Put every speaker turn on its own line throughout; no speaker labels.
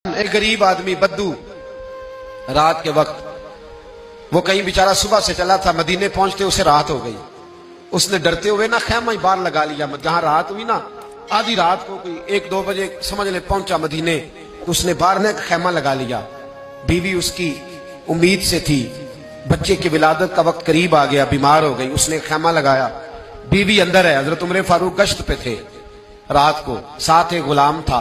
ایک غریب آدمی بدو رات کے وقت وہ کہیں بیچارہ صبح سے چلا تھا، مدینے پہنچتے اسے رات ہو گئی. اس نے ڈرتے ہوئے نا خیمہ باہر لگا لیا. جہاں رات ہوئی نا آدھی رات کو کوئی 1-2 بجے سمجھ لے پہنچا مدینے تو اس نے باہر نے خیمہ لگا لیا. بیوی اس کی امید سے تھی، بچے کی ولادت کا وقت قریب آ گیا، بیمار ہو گئی. اس نے خیمہ لگایا، بیوی اندر ہے. حضرت عمر فاروق گشت پہ تھے رات کو، ساتھ ایک غلام تھا.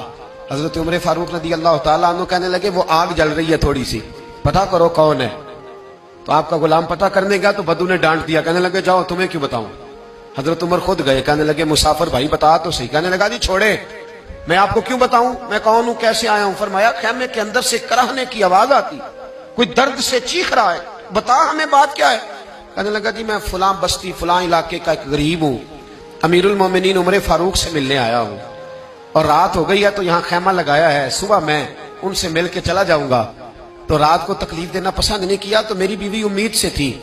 حضرت عمر فاروق رضی اللہ تعالیٰ عنہ کہنے لگے وہ آگ جل رہی ہے تھوڑی سی، پتہ کرو کون ہے. تو آپ کا غلام پتہ کرنے گیا تو بدو نے ڈانٹ دیا، کہنے لگے جاؤ تمہیں کیوں بتاؤں. حضرت عمر خود گئے، کہنے لگے مسافر بھائی بتا تو صحیح. کہنے لگا جی چھوڑے، میں آپ کو کیوں بتاؤں میں کون ہوں کیسے آیا ہوں. فرمایا خیمے کے اندر سے کراہنے کی آواز آتی، کوئی درد سے چیخ رہا ہے، بتا ہمیں بات کیا ہے. کہنے لگا جی میں فلاں بستی فلاں علاقے کا ایک غریب ہوں، امیر المومنین عمر فاروق سے ملنے آیا ہوں اور رات ہو گئی ہے تو یہاں خیمہ لگایا ہے، صبح میں ان سے مل کے چلا جاؤں گا. تو رات کو تکلیف دینا پسند نہیں کیا تو میری بیوی امید سے تھی،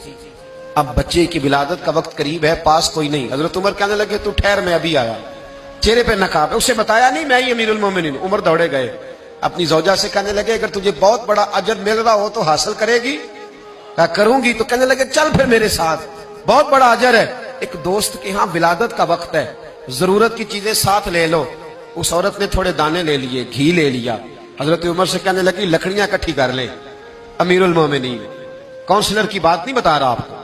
اب بچے کی ولادت کا وقت قریب ہے، پاس کوئی نہیں. حضرت عمر کہنے لگے تو ٹھہر میں ابھی آیا. چہرے پہ نقاب ہے، اسے بتایا نہیں میں ہی امیر المومنین. عمر دوڑے گئے اپنی زوجہ سے، کہنے لگے اگر تجھے بہت بڑا اجر مل رہا ہو تو حاصل کرے گی. کہا کروں گی. تو کہنے لگے چل پھر میرے ساتھ، بہت بڑا اجر ہے. ایک دوست کے ہاں ولادت کا وقت ہے، ضرورت کی چیزیں ساتھ لے لو. اس عورت نے تھوڑے دانے لے لیے، گھی لے لیا. حضرت عمر سے کہنے لگی لکڑیاں اکٹھی کر لیں. امیر المومنین کونسلر کی بات نہیں بتا رہا آپ کو،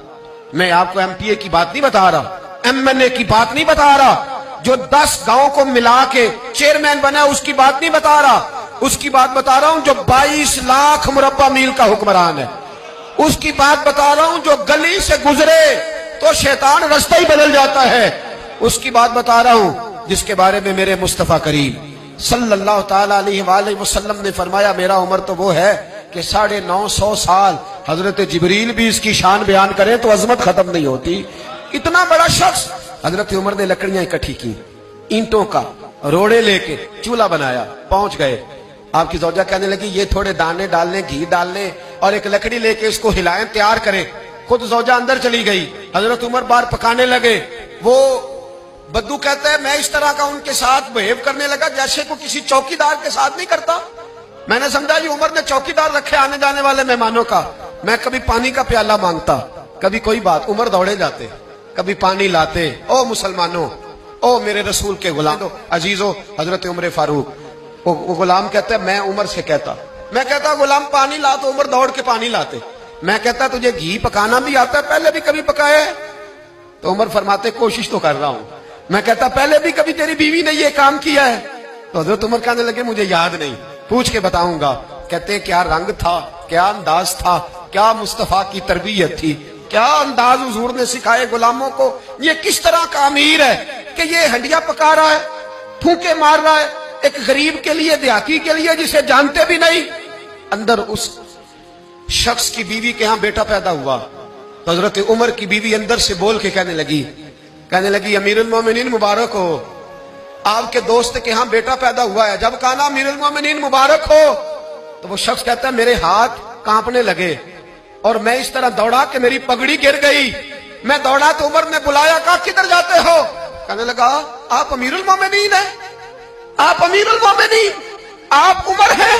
میں آپ کو ایم پی اے کی بات نہیں بتا رہا، ایم این اے کی بات نہیں بتا رہا، جو 10 گاؤں کو ملا کے چیئرمین بنا اس کی بات نہیں بتا رہا، اس کی بات بتا رہا ہوں جو 22 لاکھ مربع میل کا حکمران ہے. اس کی بات بتا رہا ہوں جو گلی سے گزرے تو شیطان رستہ ہی بدل جاتا ہے. اس کی بات بتا رہا ہوں جس کے بارے میں میرے مصطفیٰ کریم صلی اللہ تعالی علیہ وآلہ وسلم نے فرمایا میرا عمر تو وہ ہے کہ 950 سال حضرت جبریل بھی اس کی شان بیان کریں تو عظمت ختم نہیں ہوتی. اتنا بڑا شخص. حضرت عمر نے لکڑیاں اکٹھی کی، اینٹوں کا روڑے لے کے چولہا بنایا، پہنچ گئے. آپ کی زوجہ کہنے لگی یہ تھوڑے دانے ڈالنے، گھی ڈالنے اور ایک لکڑی لے کے اس کو ہلائیں، تیار کریں. خود زوجہ اندر چلی گئی. حضرت عمر باہر پکانے لگے. وہ بدو کہتا ہے میں اس طرح کا ان کے ساتھ بہیو کرنے لگا جیسے کو کسی چوکیدار کے ساتھ نہیں کرتا. میں نے سمجھا جی عمر نے چوکیدار رکھے آنے جانے والے مہمانوں کا. میں کبھی پانی کا پیالہ مانگتا، کبھی کوئی بات، عمر دوڑے جاتے، کبھی پانی لاتے. او مسلمانوں، او میرے رسول کے غلام عزیزو. حضرت عمر فاروق وہ غلام کہتا ہے میں عمر سے کہتا، میں کہتا غلام پانی لا تو عمر دوڑ کے پانی لاتے. میں کہتا تجھے گھی پکانا بھی آتا ہے، پہلے بھی کبھی پکایا ہے؟ تو عمر فرماتے کوشش تو کر رہا ہوں. میں کہتا پہلے بھی کبھی تیری بیوی نے یہ کام کیا ہے؟ تو حضرت عمر کہنے لگے مجھے یاد نہیں، پوچھ کے بتاؤں گا. کہتے کیا رنگ تھا، کیا انداز تھا، کیا مصطفیٰ کی تربیت تھی، کیا انداز حضور نے سکھائے غلاموں کو. یہ کس طرح کا امیر ہے کہ یہ ہنڈیا پکا رہا ہے، پھونکے مار رہا ہے ایک غریب کے لیے، دیہاتی کے لیے جسے جانتے بھی نہیں. اندر اس شخص کی بیوی کے ہاں بیٹا پیدا ہوا تو حضرت عمر کی بیوی اندر سے بول کے کہنے لگی امیر المومنین مبارک ہو، آپ کے دوست کے ہاں بیٹا پیدا ہوا ہے. جب کہا نا امیر المومنین مبارک ہو تو وہ شخص کہتا ہے میرے ہاتھ کانپنے لگے اور میں اس طرح دوڑا کہ میری پگڑی گر گئی. میں دوڑا تو عمر نے بلایا، کہا کدھر جاتے ہو؟ کہنے لگا آپ امیر المومنین ہیں، آپ امیر المومنین، آپ عمر ہیں.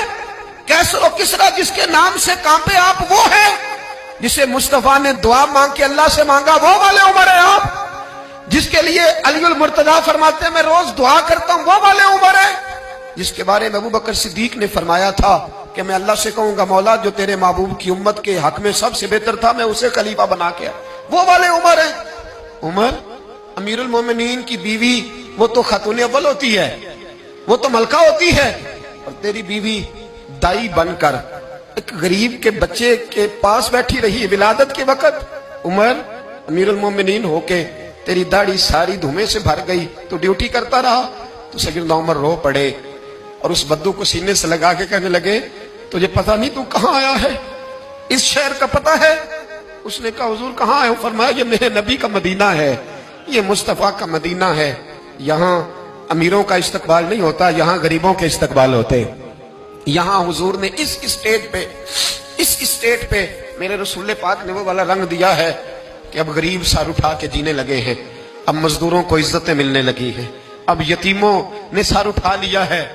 کیسر و کسرا جس کے نام سے کانپے آپ وہ ہیں جسے مصطفیٰ نے دعا مانگ کے اللہ سے مانگا، وہ والے عمر ہیں آپ. جس کے لیے علی المرتضیٰ فرماتے ہیں میں روز دعا کرتا ہوں، وہ والے عمر ہیں. جس کے بارے میں ابو بکر صدیق نے فرمایا تھا کہ میں اللہ سے کہوں گا مولا جو تیرے محبوب کی امت کے حق میں سب سے بہتر تھا میں اسے خلیفہ بنا کے، وہ والے عمر ہیں. عمر امیر المومنین کی بیوی وہ تو خاتون اول ہوتی ہے، وہ تو ملکہ ہوتی ہے، اور تیری بیوی دائی بن کر ایک غریب کے بچے کے پاس بیٹھی رہی ولادت کے وقت. عمر امیر المومنین ہو کے تیری داڑھی ساری دھومے سے بھر گئی تو ڈیوٹی کرتا رہا. تو سیدنا عمر رو پڑے اور اس بدو کو سینے سے لگا کے کہنے لگے تجھے پتہ نہیں تو کہاں آیا ہے، اس شہر کا پتہ ہے؟ اس نے کہا حضور کہاں ہے؟ فرمایا یہ میرے نبی کا مدینہ ہے، یہ مصطفیٰ کا مدینہ ہے. یہاں امیروں کا استقبال نہیں ہوتا، یہاں غریبوں کے استقبال ہوتے. یہاں حضور نے اس اسٹیٹ پہ میرے رسول پاک نے وہ والا رنگ دیا ہے کہ اب غریب سر اٹھا کے جینے لگے ہیں، اب مزدوروں کو عزتیں ملنے لگی ہیں، اب یتیموں نے سر اٹھا لیا ہے.